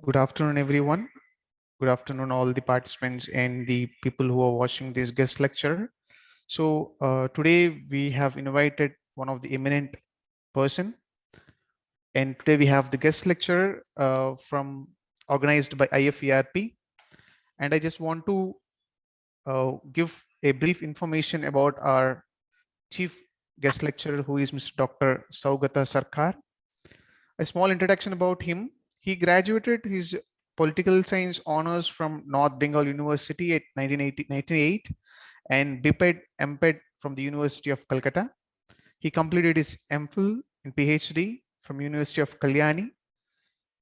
Good afternoon, everyone. Good afternoon, all the participants and the people who are watching this guest lecture. So today we have invited one of the eminent person, and today we have the guest lecturer from organized by IFERP. And I just want to give a brief information about our chief guest lecturer, who is Mr. Dr. Saugata Sarkar. A small introduction about him. He graduated his political science honors from North Bengal University at 1988 and BPed MPed from the University of Calcutta. He completed his MPhil and PhD from University of Kalyani.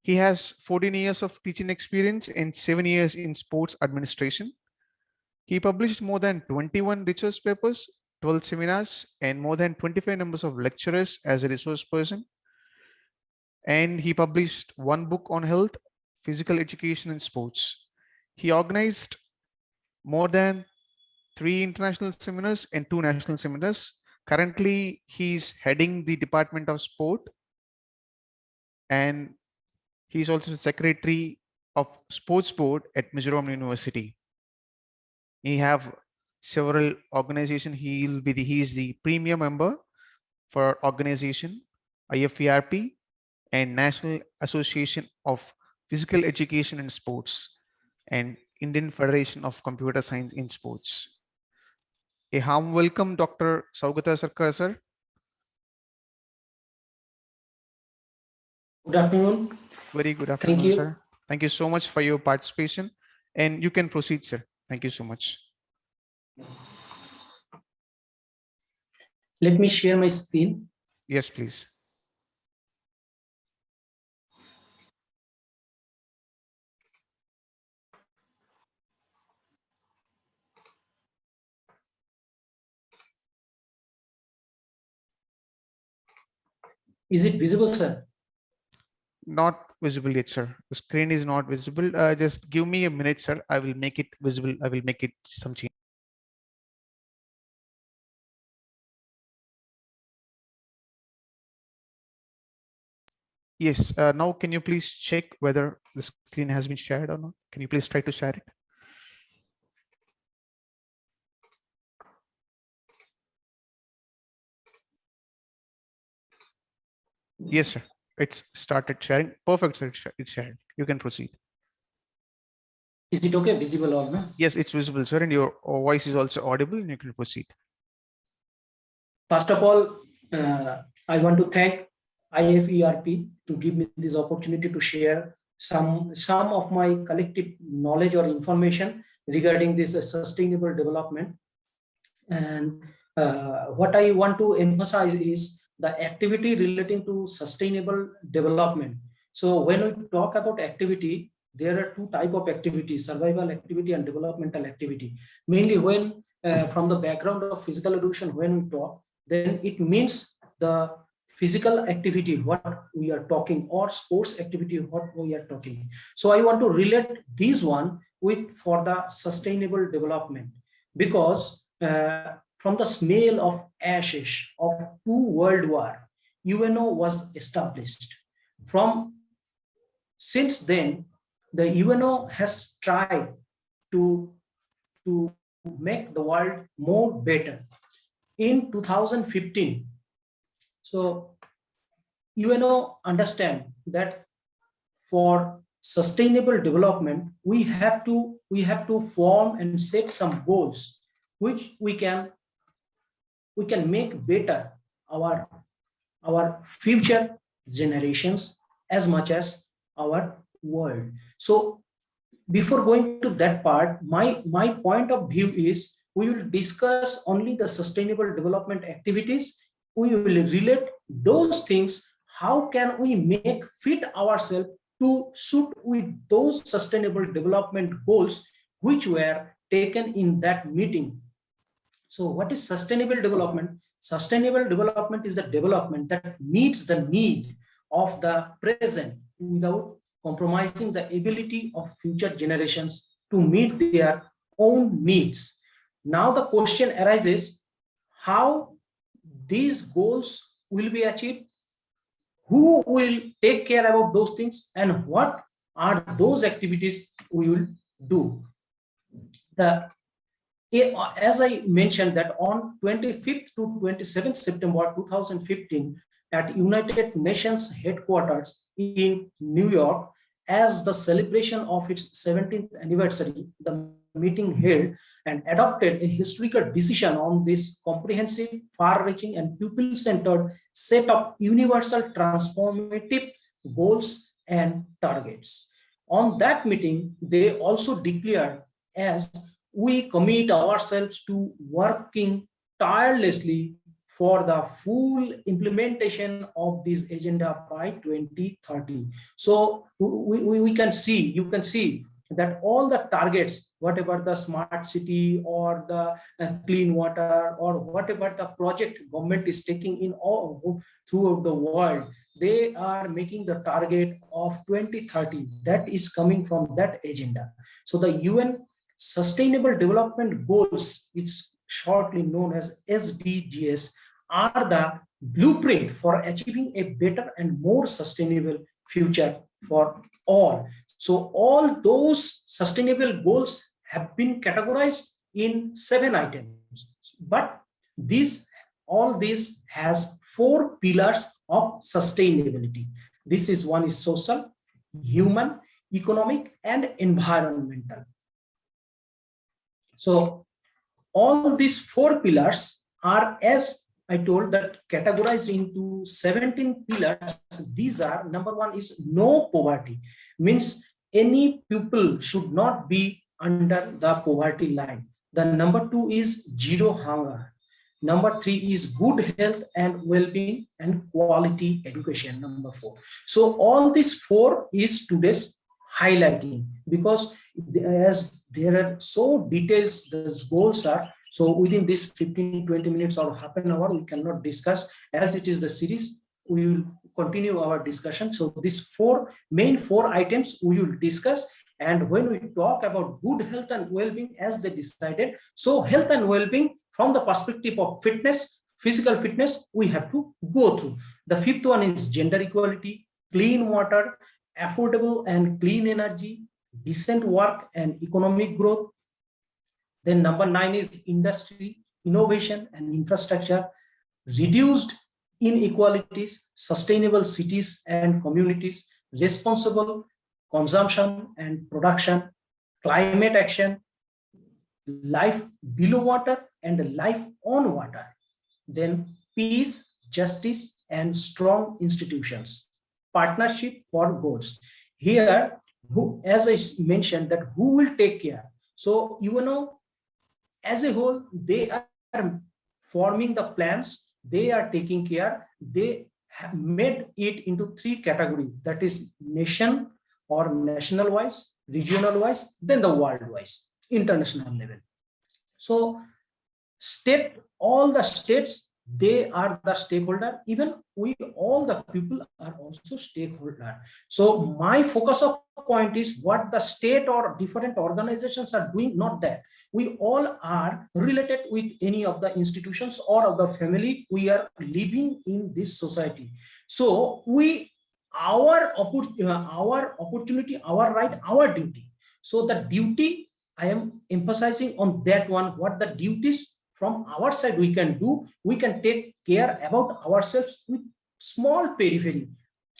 He has 14 years of teaching experience and 7 years in sports administration. He published more than 21 research papers, 12 seminars, and more than 25 numbers of lecturers as a resource person. And he published one book on health, physical education, and sports. He organized more than 3 international seminars and 2 national seminars. Currently, he's heading the Department of Sport, and he's also the Secretary of Sports Board at Mizoram University. He have several organizations. He is the premier member for organization IFERP and National Association of Physical Education in Sports and Indian Federation of Computer Science in Sports. A warm welcome, Dr. Saugata Sarkar, sir. Good afternoon. Very good afternoon, Thank you. sir. Thank you so much for your participation, and you can proceed, sir. Thank you so much. Let me share my screen. Yes, please. Is it visible, sir? Not visible yet, sir. The screen is not visible. Just give me a minute, sir. I will make it visible. I will make it some change. Yes. Now, can you please check whether the screen has been shared or not? Can you please try to share it? Yes, sir. It's started sharing. Perfect, sir. It's shared. You can proceed. Is it okay? Visible or not? Yes, it's visible, sir. And your voice is also audible, and you can proceed. First of all, I want to thank IFERP to give me this opportunity to share some of my collective knowledge or information regarding this sustainable development. And what I want to emphasize is the activity relating to sustainable development. So when we talk about activity, there are 2 types of activities: survival activity and developmental activity. Mainly when from the background of physical education, when we talk, then it means the physical activity what we are talking, or sports activity what we are talking. So I want to relate this one with for the sustainable development, because from the smell of ashes of 2 world wars, UNO was established. Since then, the UNO has tried to make the world more better. In 2015, so UNO understand that for sustainable development, we have to form and set some goals which we can make better our future generations as much as our world. So before going to that part, my point of view is we will discuss only the sustainable development activities. We will relate those things. How can we make fit ourselves to suit with those sustainable development goals which were taken in that meeting? So what is sustainable development? Sustainable development is the development that meets the need of the present without compromising the ability of future generations to meet their own needs. Now the question arises, how these goals will be achieved? Who will take care about those things, and what are those activities we will do. As I mentioned that on 25th to 27th September 2015 at United Nations headquarters in New York, as the celebration of its 17th anniversary, the meeting held and adopted a historical decision on this comprehensive, far-reaching and people-centered set of universal transformative goals and targets. On that meeting, they also declared, as we commit ourselves to working tirelessly for the full implementation of this agenda by 2030. So we can see, you can see that all the targets, whatever the smart city or the clean water or whatever the project government is taking in all throughout the world, they are making the target of 2030 that is coming from that agenda. So the UN Sustainable Development Goals, it's shortly known as SDGs, are the blueprint for achieving a better and more sustainable future for all. So all those sustainable goals have been categorized in 7 items, but all this has 4 pillars of sustainability. This is one is social, human, economic, and environmental. So all these 4 pillars are, as I told, that categorized into 17 pillars. These are, number 1 is no poverty, means any people should not be under the poverty line. The number 2 is zero hunger. Number 3 is good health and well-being and quality education, number 4. So all these 4 is today's highlighting, because as there are so details those goals are, so within this 15-20 minutes or half an hour we cannot discuss. As it is the series, we will continue our discussion. So these 4 items we will discuss. And when we talk about good health and well-being, as they decided, so health and well-being from the perspective of fitness, physical fitness, we have to go through. The 5th one is gender equality, clean water, affordable and clean energy, decent work and economic growth. Then number 9 is industry, innovation and infrastructure, reduced inequalities, sustainable cities and communities, responsible consumption and production, climate action, life below water and life on water. Then peace, justice and strong institutions, partnership for goals. Here, as I mentioned, that who will take care. So UNO as a whole, they are forming the plans, they are taking care, they have made it into 3 categories, that is nation or national wise, regional wise, then the world wise, international level. So all the states, they are the stakeholder, even we all the people are also stakeholder. So my focus of point is what the state or different organizations are doing, not that. We all are related with any of the institutions or of the family. We are living in this society. So our opportunity, our right, our duty. So the duty, I am emphasizing on that one, what the duties from our side we can do. We can take care about ourselves with small periphery.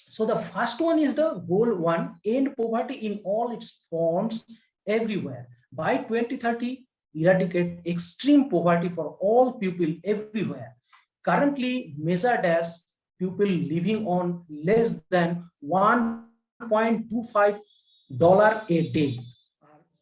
So the first one is the goal 1, end poverty in all its forms everywhere. By 2030, eradicate extreme poverty for all people everywhere. Currently measured as people living on less than $1.25 a day,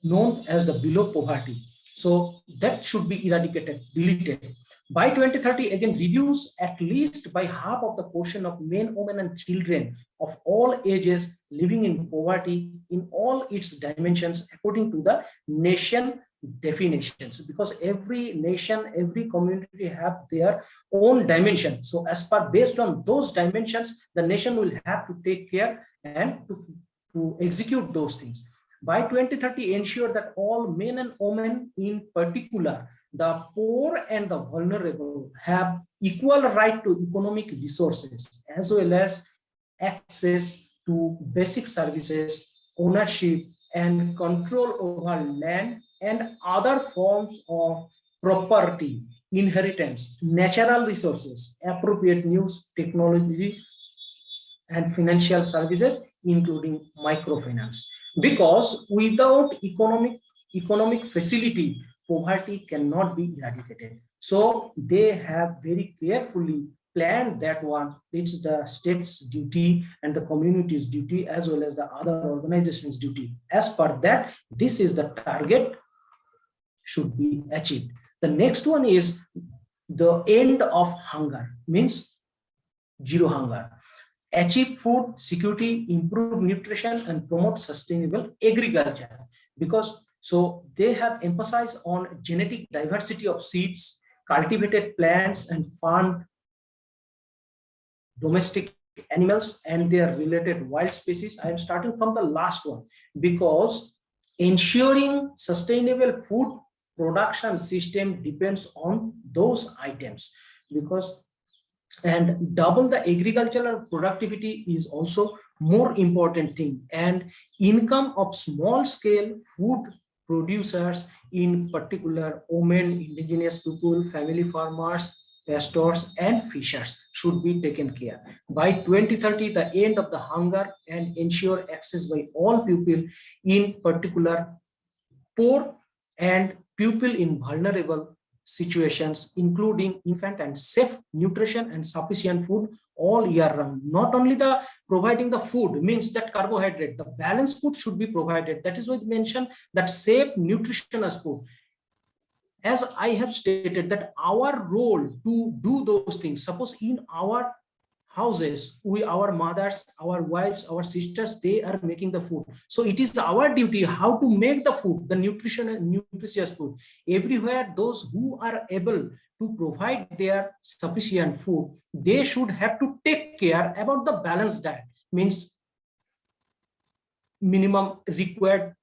known as the below poverty. So that should be eradicated, deleted. By 2030, again, reduce at least by half of the portion of men, women, and children of all ages living in poverty in all its dimensions according to the nation definitions, because every nation, every community have their own dimension. So as per based on those dimensions, the nation will have to take care and to execute those things. By 2030, ensure that all men and women, in particular, the poor and the vulnerable, have equal right to economic resources as well as access to basic services ownership and control over land and other forms of property, inheritance, natural resources, appropriate news technology, and financial services, including microfinance. Because without economic facility, poverty cannot be eradicated. So they have very carefully planned that one. It's the state's duty and the community's duty as well as the other organizations' duty. As per that, this is the target should be achieved. The next one is the end of hunger, means zero hunger. Achieve food security, improve nutrition, and promote sustainable agriculture. Because so they have emphasized on genetic diversity of seeds, cultivated plants, and farmed domestic animals and their related wild species. I am starting from the last one because ensuring sustainable food production system depends on those items. Because and double the agricultural productivity is also more important thing, and income of small scale food producers, in particular women, indigenous people, family farmers, pastors and fishers, should be taken care. By 2030, the end of the hunger and ensure access by all people, in particular poor and people in vulnerable situations, including infant, and safe nutrition and sufficient food all year round. Not only the providing the food means that carbohydrate, the balanced food should be provided. That is why we mentioned that safe nutritious food. As I have stated that our role to do those things, suppose in our houses, our mothers, our wives, our sisters, they are making the food. So it is our duty how to make the food, the nutritious food. Everywhere, those who are able to provide their sufficient food, they should have to take care about the balanced diet, means minimum required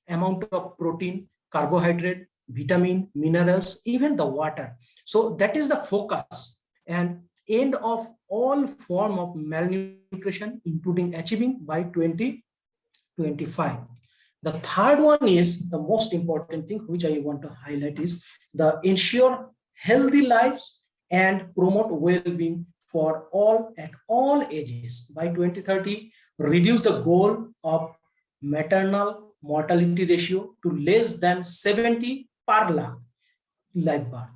amount of protein, carbohydrate, vitamin, minerals, even the water. So that is the focus and end of all form of malnutrition, including achieving by 2025. The third one is the most important thing which I want to highlight is the ensure healthy lives and promote well-being for all at all ages. By 2030, reduce the goal of maternal mortality ratio to less than 70 per lakh live birth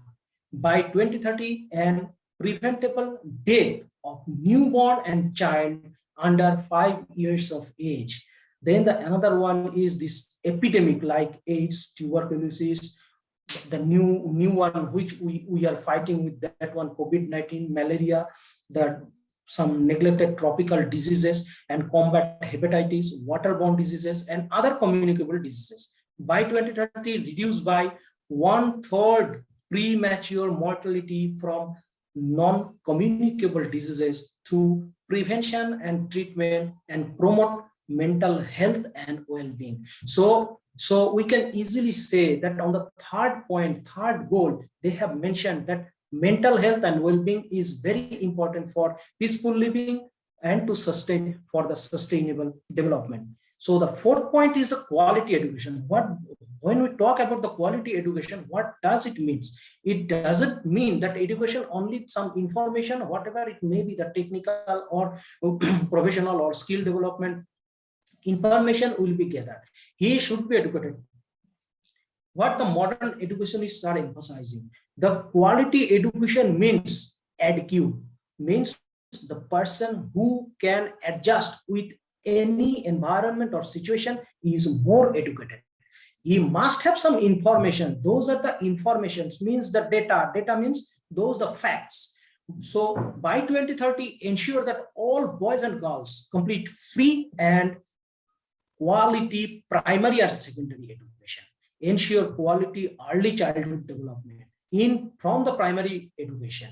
by 2030, and preventable death of newborn and child under 5 years of age. Then the another one is this epidemic like AIDS, tuberculosis, the new one which we are fighting with, that one COVID-19, malaria, the some neglected tropical diseases, and combat hepatitis, waterborne diseases, and other communicable diseases. By 2030, reduced by 1/3 premature mortality from non-communicable diseases through prevention and treatment, and promote mental health and well-being. So we can easily say that on the third point, third goal, they have mentioned that mental health and well-being is very important for peaceful living and to sustain for the sustainable development. So the fourth point is the quality education. When we talk about the quality education, what does it mean? It doesn't mean that education only some information, whatever it may be, the technical or professional or skill development information will be gathered. He should be educated. What the modern educationists are emphasizing, the quality education means adequate, means the person who can adjust with any environment or situation is more educated. He must have some information. Those are the informations, means the data means those the facts. So by 2030, ensure that all boys and girls complete free and quality primary and secondary education. Ensure quality early childhood development from the primary education,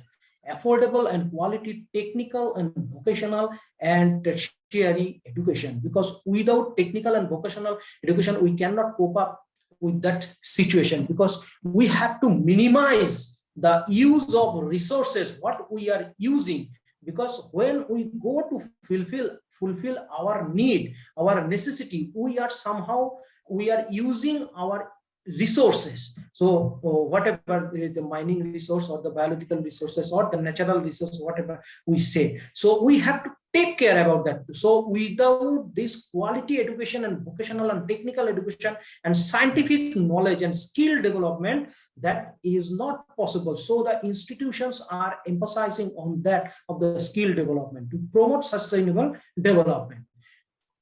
affordable and quality technical and vocational and tertiary education, because without technical and vocational education we cannot cope up with that situation, because we have to minimize the use of resources what we are using, because when we go to fulfill fulfill our need, our necessity, we are using our resources. So whatever the mining resource or the biological resources or the natural resource, whatever we say, so we have to take care about that. So without this quality education and vocational and technical education and scientific knowledge and skill development, that is not possible. So the institutions are emphasizing on that of the skill development to promote sustainable development,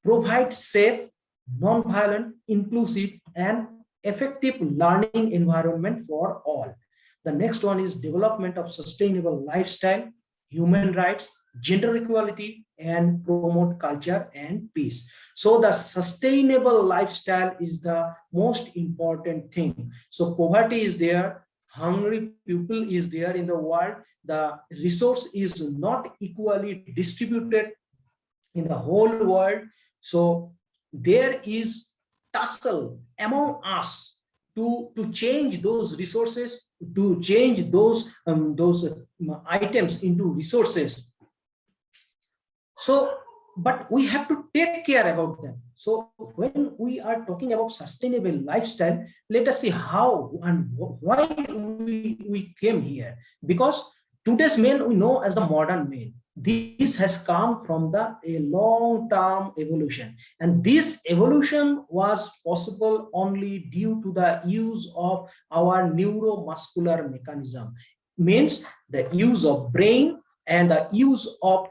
provide safe, non-violent, inclusive, and effective learning environment for all. The next one is development of sustainable lifestyle, human rights, gender equality, and promote culture and peace. So the sustainable lifestyle is the most important thing. So poverty is there, hungry people is there in the world, the resource is not equally distributed in the whole world. So there is tussle among us to change those resources, to change those items into resources. So, but we have to take care about them. So when we are talking about sustainable lifestyle, let us see how and why we came here. Because today's man we know as the modern man. This has come from a long-term evolution, and this evolution was possible only due to the use of our neuromuscular mechanism, means the use of brain and the use of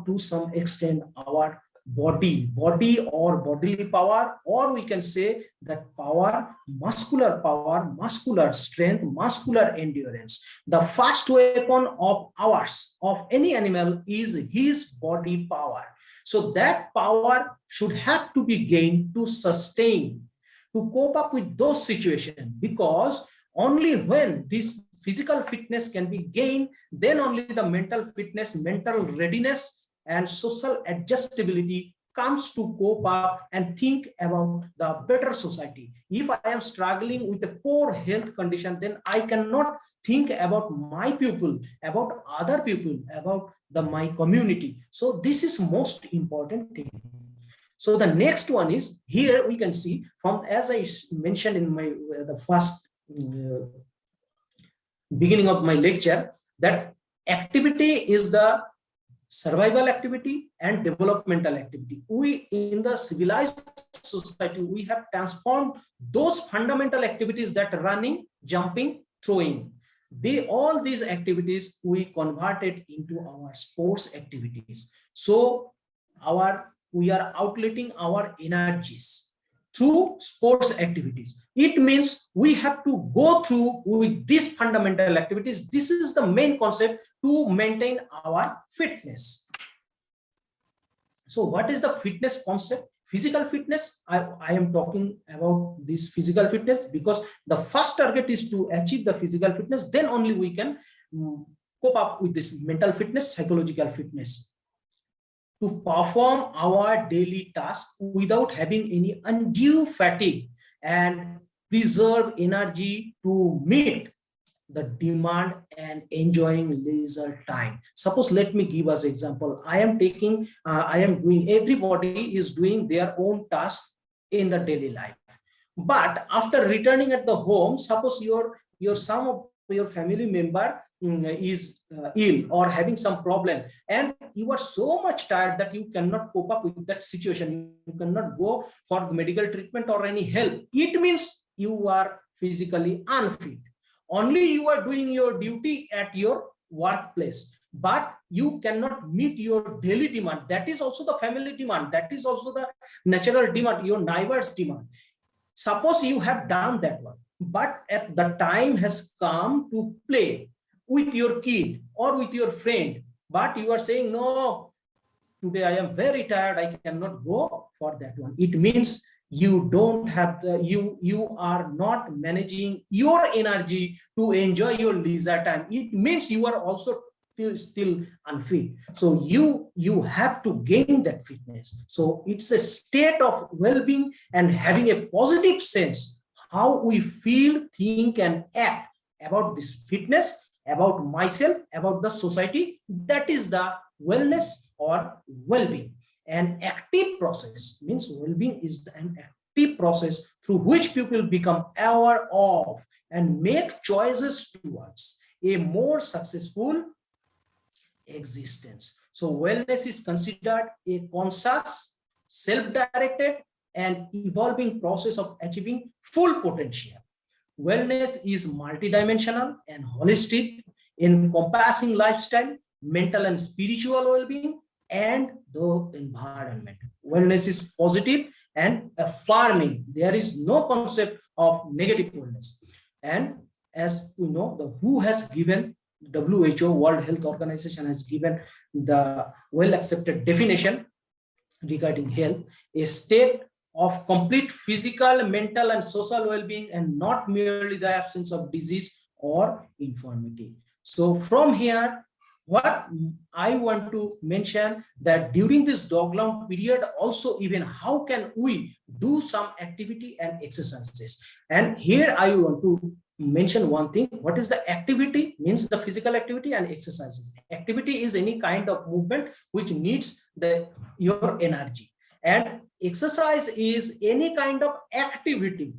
to some extent our body or bodily power, or we can say that power, muscular strength, muscular endurance. The first weapon of ours, of any animal, is his body power. So that power should have to be gained to sustain, to cope up with those situations, because only when this physical fitness can be gained, then only the mental fitness, mental readiness, and social adjustability comes to cope up and think about the better society. If I am struggling with a poor health condition, then I cannot think about my people, about other people, about my community. So this is most important thing. So the next one is, here we can see from, as I mentioned in my the first beginning of my lecture, that activity is the survival activity and developmental activity. We in the civilized society, we have transformed those fundamental activities, that running, jumping, throwing, all these activities we converted into our sports activities. So we are outletting our energies through sports activities. It means we have to go through with these fundamental activities. This is the main concept to maintain our fitness. So what is the fitness concept? Physical fitness, I am talking about this physical fitness because the first target is to achieve the physical fitness, then only we can cope up with this mental fitness, psychological fitness, to perform our daily task without having any undue fatigue and preserve energy to meet the demand and enjoying leisure time. Suppose, let me give us example. I am doing, everybody is doing their own task in the daily life. But after returning at the home, suppose some of your family member is ill or having some problem, and you are so much tired that you cannot cope up with that situation. You cannot go for medical treatment or any help. It means you are physically unfit. Only you are doing your duty at your workplace, but you cannot meet your daily demand. That is also the family demand. That is also the natural demand, your neighbor's demand. Suppose you have done that one, but at the time has come to play with your kid or with your friend, but you are saying, no, today I am very tired, I cannot go for that one. It means you don't have you are not managing your energy to enjoy your leisure time. It means you are also still unfit. So you have to gain that fitness. So it's a state of well-being and having a positive sense how we feel, think, and act about this fitness, about myself, about the society. That is the wellness or well-being. An active process means well-being is an active process through which people become aware of and make choices towards a more successful existence. So wellness is considered a conscious, self-directed, and evolving process of achieving full potential. Wellness is multidimensional and holistic, encompassing lifestyle, mental and spiritual well-being, and the environment. Wellness is positive and affirming. There is no concept of negative wellness. And as we know, the WHO has given, WHO, World Health Organization, has given the well-accepted definition regarding health: a state of complete physical, mental, and social well-being, and not merely the absence of disease or infirmity. So from here, what I want to mention, that during this lockdown period also, even how can we do some activity and exercises. And here I want to mention one thing. What is the activity? Means the physical activity and exercises. Activity is any kind of movement which needs your energy, and exercise is any kind of activity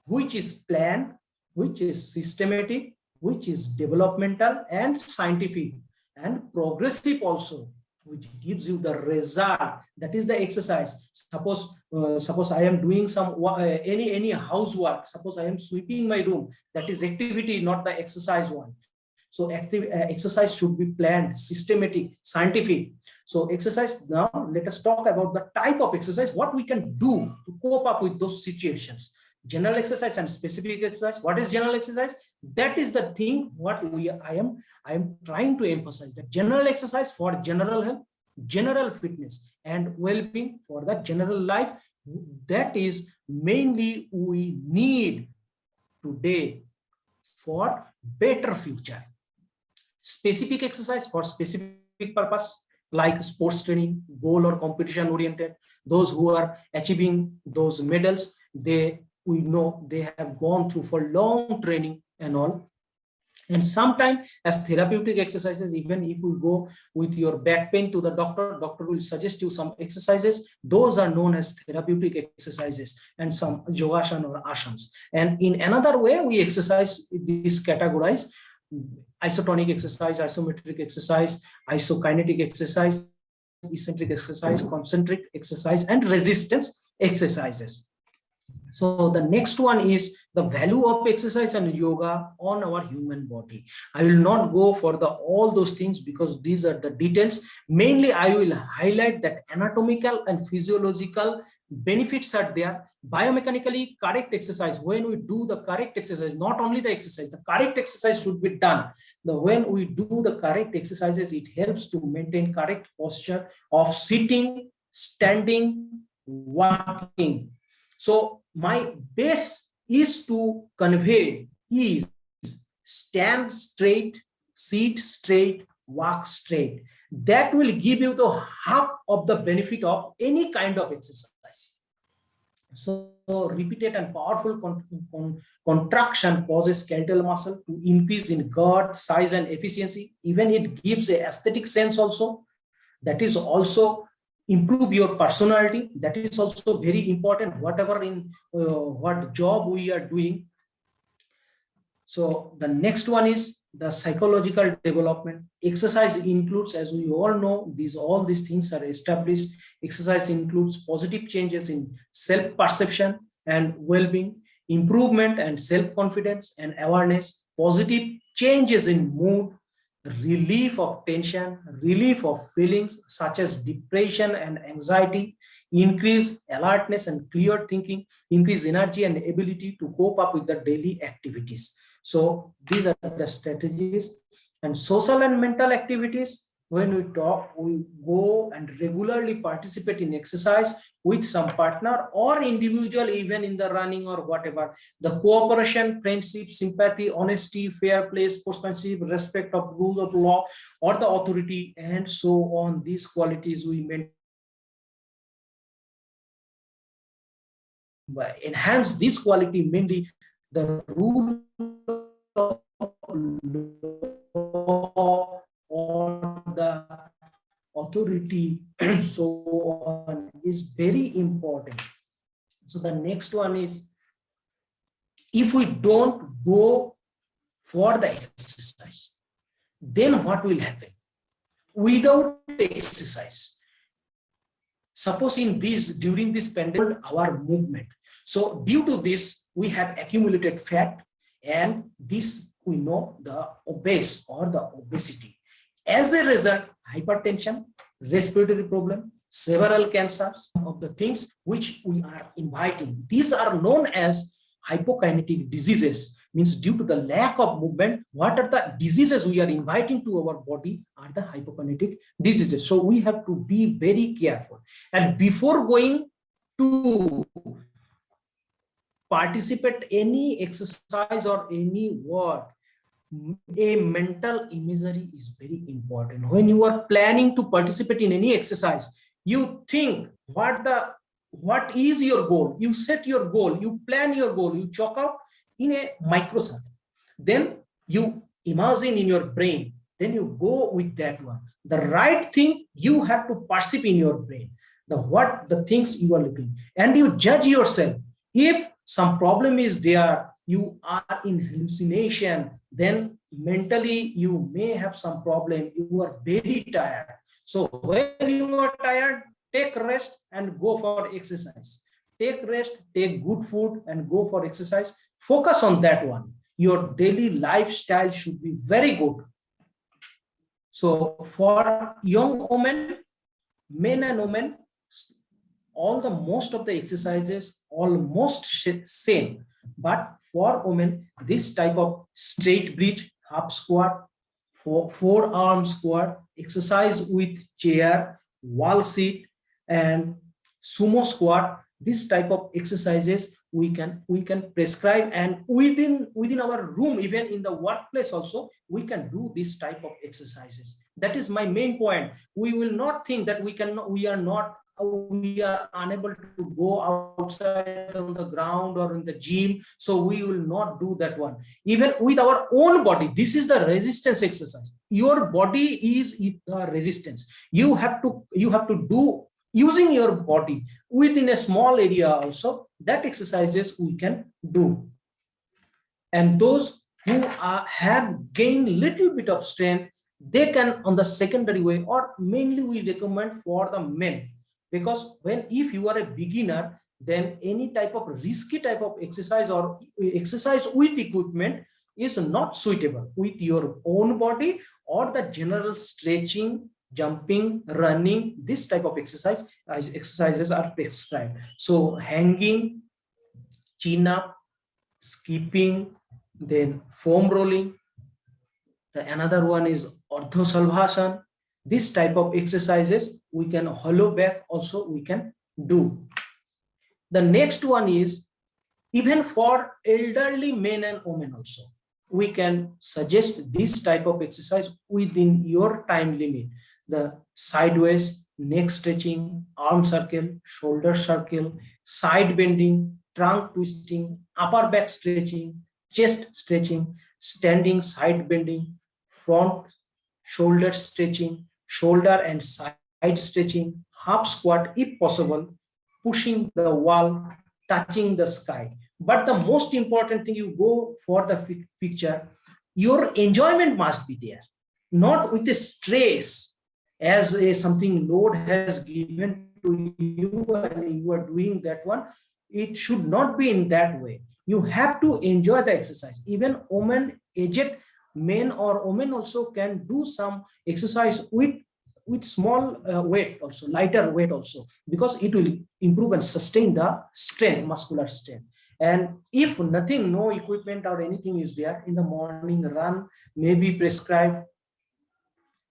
which is planned, which is systematic, which is developmental and scientific and progressive also, which gives you the result. That is the exercise. Suppose I am doing some any housework. Suppose I am sweeping my room. That is activity, not the exercise one. So exercise should be planned, systematic, scientific. So exercise, now let us talk about the type of exercise, what we can do to cope up with those situations. General exercise and specific exercise. What is general exercise? That is the thing what I am trying to emphasize, that general exercise for general health, general fitness and well-being for the general life. That is mainly we need today for better future. Specific exercise for specific purpose, like sports training, goal or competition oriented. Those who are achieving those medals, we know they have gone through for long training and all. And sometimes as therapeutic exercises, even if we go with your back pain to the doctor, doctor will suggest you some exercises. Those are known as therapeutic exercises, and some yogasana or asanas. And in another way, we exercise this categorize: isotonic exercise, isometric exercise, isokinetic exercise, eccentric exercise, concentric exercise, and resistance exercises. So the next one is the value of exercise and yoga on our human body. I will not go for all those things because these are the details. Mainly, I will highlight that anatomical and physiological benefits are there. Biomechanically correct exercise, when we do the correct exercise, not only the exercise, the correct exercise should be done. When we do the correct exercises, it helps to maintain correct posture of sitting, standing, walking. So my best is to convey is stand straight, sit straight, walk straight. That will give you the half of the benefit of any kind of exercise. So repeated and powerful contraction causes skeletal muscle to increase in girth, size, and efficiency. Even it gives a aesthetic sense also. That is also improve your personality. That is also very important, whatever in what job we are doing. So the next one is the psychological development. Exercise includes, as we all know, all these things are established. Exercise includes positive changes in self-perception and well-being, improvement and self-confidence and awareness, positive changes in mood, relief of tension, relief of feelings such as depression and anxiety, increase alertness and clear thinking, increase energy and ability to cope up with the daily activities. So these are the strategies. And social and mental activities. When we talk, we go and regularly participate in exercise with some partner or individual, even in the running or whatever. The cooperation, friendship, sympathy, honesty, fair play, sportsmanship, respect of rule of law or the authority, and so on. These qualities we maintain. Enhance this quality, mainly the rule of law or the authority, so on, is very important. So the next one is, if we don't go for the exercise, then what will happen? Without exercise, suppose in this, during this pandemic, our movement. So due to this, we have accumulated fat, and this we know the obese or the obesity. As a result, hypertension, respiratory problem, several cancers of the things which we are inviting. These are known as hypokinetic diseases, means due to the lack of movement, what are the diseases we are inviting to our body are the hypokinetic diseases. So we have to be very careful. And before going to participate any exercise or any work, a mental imagery is very important. When you are planning to participate in any exercise, you think what is your goal, you set your goal, you plan your goal, you chalk out in a microsecond, then you imagine in your brain, then you go with that one. The right thing you have to perceive in your brain, the things you are looking, and you judge yourself. If some problem is there, you are in hallucination, then mentally you may have some problem, you are very tired. So when you are tired, take rest and go for exercise. Take rest, take good food and go for exercise. Focus on that one. Your daily lifestyle should be very good. So for young women, men and women, most of the exercises almost same. But for women, this type of straight bridge, half squat, forearm squat, exercise with chair, wall sit, and sumo squat, this type of exercises we can prescribe, and within our room, even in the workplace also, we can do this type of exercises. That is my main point. We will not think that we are unable to go outside on the ground or in the gym, so we will not do that one. Even with our own body, this is the resistance exercise. Your body is resistance. You have to do using your body within a small area also. That exercises we can do. And those who have gained little bit of strength, they can on the secondary way, or mainly we recommend for the men. Because if you are a beginner, then any type of risky type of exercise or exercise with equipment is not suitable with your own body, or the general stretching, jumping, running, this type of exercises are prescribed. So hanging, chin up, skipping, then foam rolling. Another one is Ardha Salbhasana. This type of exercises we can, hollow back also we can do. The next one is, even for elderly men and women also, we can suggest this type of exercise within your time limit. The sideways, neck stretching, arm circle, shoulder circle, side bending, trunk twisting, upper back stretching, chest stretching, standing side bending, front shoulder stretching, shoulder and side stretching, half squat if possible, pushing the wall, touching the sky. But the most important thing, you go for the picture, your enjoyment must be there, not with the stress, as something load has given to you and you are doing that one. It should not be in that way. You have to enjoy the exercise. Even women, aged men or women also can do some exercise with small weight also, lighter weight also, because it will improve and sustain the strength, muscular strength. And if nothing, no equipment or anything is there, in the morning run may be prescribed,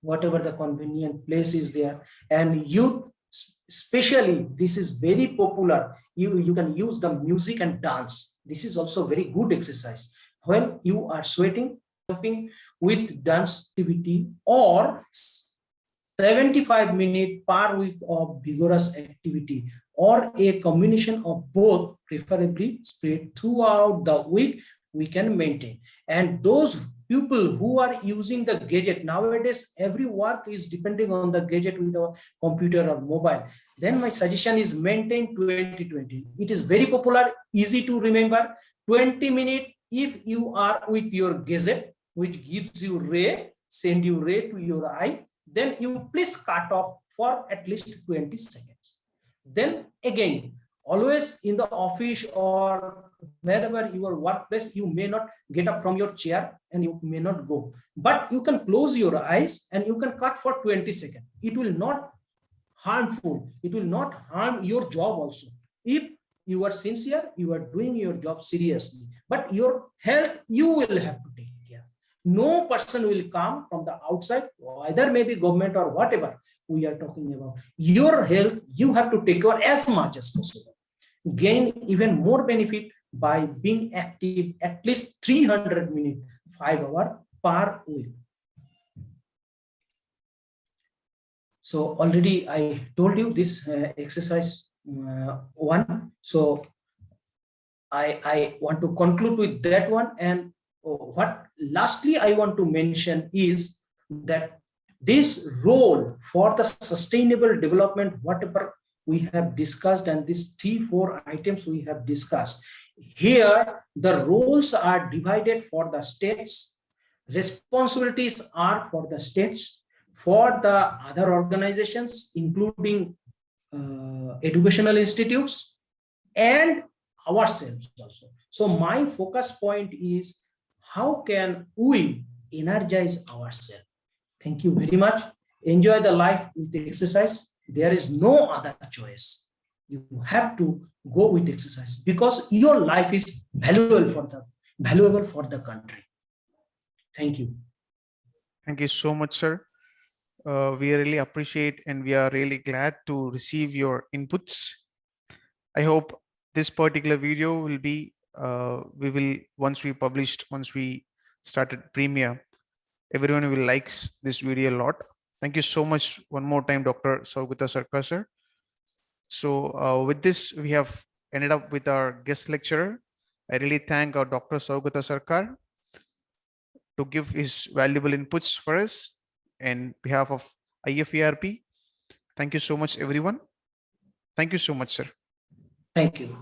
whatever the convenient place is there. And youth especially, this is very popular. You can use the music and dance. This is also very good exercise. When you are sweating, jumping with dance activity, or 75 minutes per week of vigorous activity, or a combination of both, preferably spread throughout the week, we can maintain. And those people who are using the gadget nowadays, every work is depending on the gadget with a computer or mobile, then my suggestion is maintain 20-20. It is very popular, easy to remember. 20 minutes if you are with your gadget, which gives you ray, send you ray to your eye, then you please cut off for at least 20 seconds. Then again, always in the office or wherever your workplace, you may not get up from your chair and you may not go, but you can close your eyes and you can cut for 20 seconds. It will not harmful, it will not harm your job also. If you are sincere, you are doing your job seriously, but your health you will have to take care. No person will come from the outside, either maybe government or whatever we are talking about. Your health you have to take care as much as possible. Gain even more benefit by being active at least 300 minutes, 5 hours per week. So already I told you this exercise one. So I want to conclude with that one. And what lastly I want to mention is that this role for the sustainable development, whatever we have discussed, and these 3-4 items we have discussed, here the roles are divided for the states, responsibilities are for the states, for the other organizations, including educational institutes, and ourselves also. So my focus point is how can we energize ourselves? Thank you very much. Enjoy the life with the exercise. There is no other choice. You have to go with exercise because your life is valuable for the country. Thank you. Thank you so much, sir. We really appreciate and we are really glad to receive your inputs. I hope this particular video will be, once we started Premiere, everyone will likes this video a lot. Thank you so much one more time, Dr. Saugata Sarkar, sir. So with this, we have ended up with our guest lecturer. I really thank our Dr. Saugata Sarkar to give his valuable inputs for us on behalf of IFERP. Thank you so much, everyone. Thank you so much, sir. Thank you.